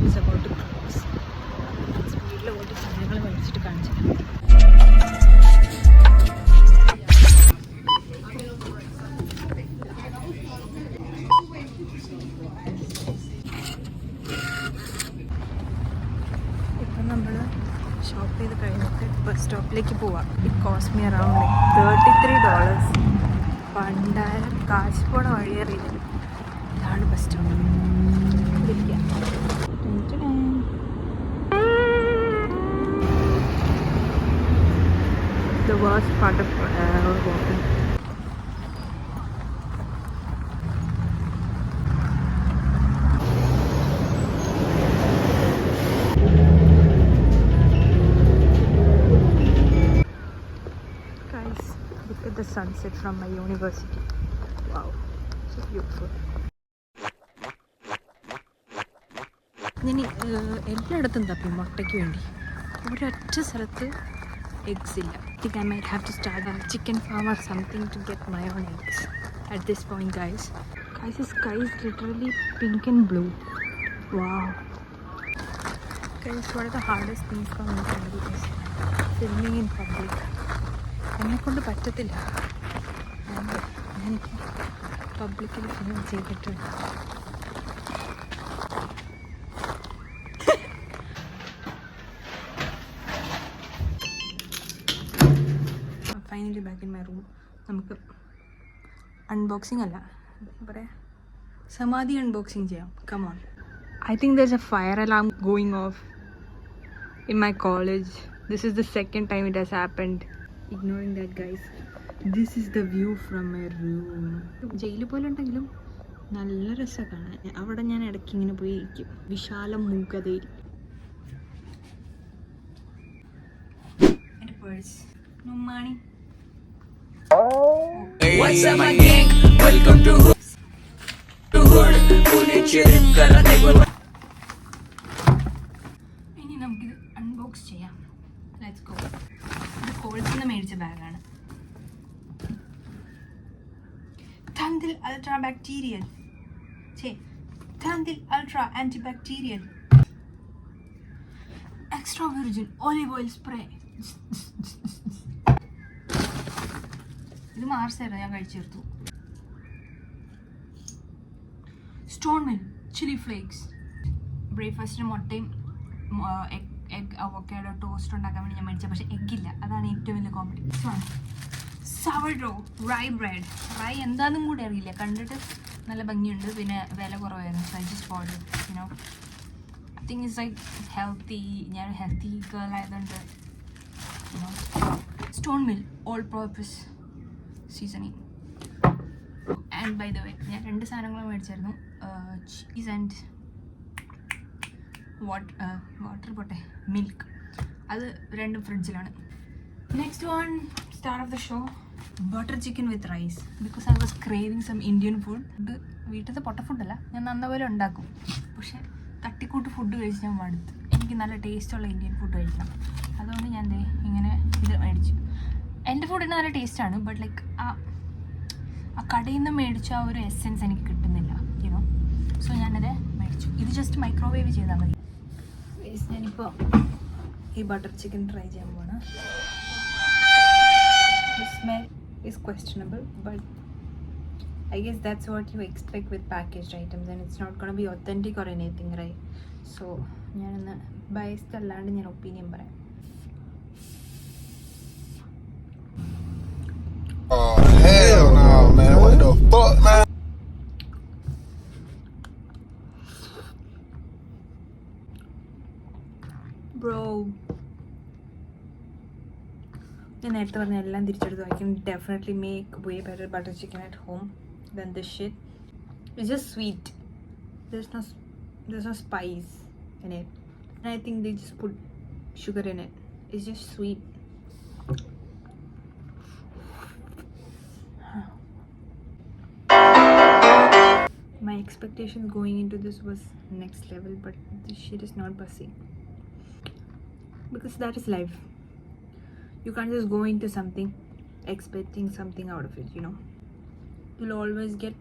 is about to close. സ്പീഡിൽ ഓടി സാധനങ്ങൾ മേടിച്ചിട്ട് കാണിച്ചു. ഇപ്പം നമ്മൾ ഷോപ്പ് ചെയ്ത് കഴിഞ്ഞിട്ട് ബസ് സ്റ്റോപ്പിലേക്ക് പോവാം. It cost me around $33. പണ്ടാരം കാശ് പോണ വഴിയറിയില്ല. ഇതാണ് bus stop. The worst part of walking. Guys, look at the sunset from my university. Wow, so beautiful. ഞാൻ എല്ലായിടത്തും തപ്പി മുട്ടയ്ക്ക് വേണ്ടി. ഒരൊറ്റ സ്ഥലത്ത് eggs illa. I think I might have to start a chicken farm or something to get my own eggs at this point, guys. Guys, the sky is literally pink and blue. Wow. Guys, what are the hardest things for me to do is filming in public. എന്നെ കൊണ്ട് പറ്റത്തില്ല. എനിക്ക് പബ്ലിക്കിൽ film ചെയ്തിട്ട് finally back in my room. നമുക്ക് unboxing അല്ല പറയാം, സമാധി അൺബോക്സിങ് ചെയ്യാം. Come on. I think there is a fire alarm going off in my college. This is the second time it has happened. Ignoring that guys, this is the view from my room. Jail പോലെ ഉണ്ടെങ്കിലും നല്ല രസമാണ് കാണാൻ. അവിടെ ഞാൻ ഇടയ്ക്ക് ഇങ്ങനെ പോയി ഇരിക്കും. വിശാലം മൂകതയിൽ. എൻ്റെ purse നുമ്മാണി. What's up my gang? Welcome to Hood. ഇനി നമുക്കിത് അൺബോക്സ് ചെയ്യാം. Let's go. ഇത് കോൾസിൽ നിന്ന് മേടിച്ച ബാഗാണ്. Tandil Ultra Bacterial. Tandil Ultra Antibacterial. Extra Virgin Olive Oil Spray. ഇത് മാർച്ചായിരുന്നു, ഞാൻ കഴിച്ചെടുത്തു. Stone Mill chilli flakes. ബ്രേക്ക്ഫാസ്റ്റിന് മുട്ടയും എഗ് അവോക്കാഡോ ടോസ്റ്റ് ഉണ്ടാക്കാൻ വേണ്ടി ഞാൻ മേടിച്ചത്. പക്ഷേ എഗ്ഗില്ല, അതാണ് ഏറ്റവും വലിയ കോമഡി. സവർഡോ റൈ ബ്രെഡ്. റൈ എന്താണെന്നും കൂടി അറിയില്ല, കണ്ടിട്ട് നല്ല ഭംഗിയുണ്ട്, പിന്നെ വില കുറവായിരുന്നു. So I just order. You know I think it's like healthy. ഞാൻ ഹെൽത്തി ഗേൾ ആയതുകൊണ്ട്. Stone Mill all purpose seasoning. And by the way, ഞാൻ 2 സാധനങ്ങളും മേടിച്ചായിരുന്നു. ചീസ് ആൻഡ് വാട്ടർ പോട്ടെ മിൽക്ക്. അത് 2 ഫ്രിഡ്ജിലാണ്. Next one, star of the show, butter chicken with rice. Because I was craving some Indian food. ഇത് വീട്ടിലത്തെ പൊട്ട ഫുഡല്ല, ഞാൻ നന്നപോലെ ഉണ്ടാക്കും. പക്ഷേ തട്ടിക്കൂട്ട് ഫുഡ് കഴിച്ച് ഞാൻ മടുത്തു. എനിക്ക് നല്ല ടേസ്റ്റുള്ള ഇന്ത്യൻ ഫുഡ് കഴിക്കണം. അതുകൊണ്ട് ഞാൻ ഇങ്ങനെ ഇത് മേടിച്ചു. എൻ്റെ ഫുഡിന് നല്ല ടേസ്റ്റാണ്, ബട്ട് ലൈക്ക് ആ കടയിൽ നിന്ന് മേടിച്ച ആ ഒരു എസെൻസ് എനിക്ക് കിട്ടുന്നില്ല, യുനോ. സോ ഞാനത് മേടിച്ചു. ഇത് ജസ്റ്റ് മൈക്രോവേവ് ചെയ്താൽ മതി. ഞാനിപ്പോൾ ഈ ബട്ടർ ചിക്കൻ ട്രൈ ചെയ്യാൻ പോവാണ്. The smell is questionable, but I guess that's what you expect with packaged items, and it's not going to be authentic or anything, right? So ഞാനൊന്ന് ബയസ്ഡ് അല്ലാണ്ട് ഞാൻ opinion പറയാം. Oh hell no, man! What the fuck, man? Bro, ഞാൻ നേരത്തെ പറഞ്ഞ എല്ലാം തിരിച്ചെടുത്തു. I can definitely make way better butter chicken at home than this shit. It's just sweet. There's no spice in it, and I think they just put sugar in it. It's just sweet. My expectations going into this was next level, but this shit is not bussy. Because that is life. You can't just go into something expecting something out of it, you know. You'll always get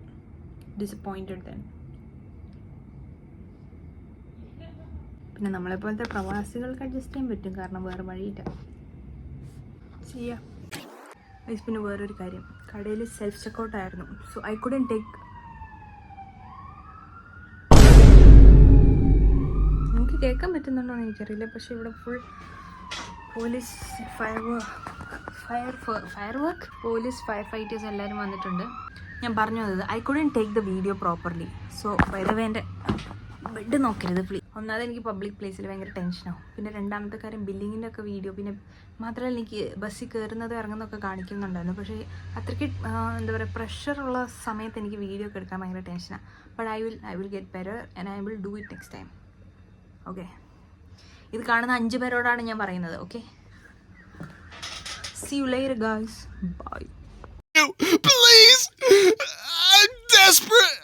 disappointed then. പിന്നെ നമ്മളെപ്പോലത്തെ പ്രവാസികൾക്ക് adjust ചെയ്യാൻ പറ്റും, കാരണം വേറെ വഴിയില്ല. ചെയ്യാം. പിന്നെ വേറൊരു കാര്യം, കടയിൽ സെൽഫ് ചെക്കൗട്ട് ആയിരുന്നു. So I couldn't take. എനിക്ക് കേൾക്കാൻ പറ്റുന്നുണ്ടോ എന്ന് എനിക്കറിയില്ല, പക്ഷേ ഇവിടെ full police, fire work, police, firefighters എല്ലാവരും വന്നിട്ടുണ്ട്. ഞാൻ പറഞ്ഞു തന്നത് I couldn't take the video properly. So by the way എൻ്റെ ബെഡ് നോക്കരുത് പ്ലീസ്. ഒന്നാമത് എനിക്ക് പബ്ലിക് പ്ലേസിൽ ഭയങ്കര ടെൻഷനാവും. പിന്നെ രണ്ടാമത്തെ കാര്യം ബില്ലിങ്ങിൻ്റെ ഒക്കെ വീഡിയോ, പിന്നെ മാത്രമല്ല എനിക്ക് ബസ്സിൽ കയറുന്നത് ഇറങ്ങുന്നതൊക്കെ കാണിക്കുന്നുണ്ടായിരുന്നു. പക്ഷേ അത്രയ്ക്ക് എന്താ പറയുക, പ്രഷറുള്ള സമയത്ത് എനിക്ക് വീഡിയോ ഒക്കെ എടുക്കാൻ ഭയങ്കര ടെൻഷനാണ്. But I will get better and I will do it next time. Okay, ഇത് കാണുന്ന 5 പേരോടാണ് ഞാൻ പറയുന്നത്. Okay, see you later guys, bye. Please, I'm desperate.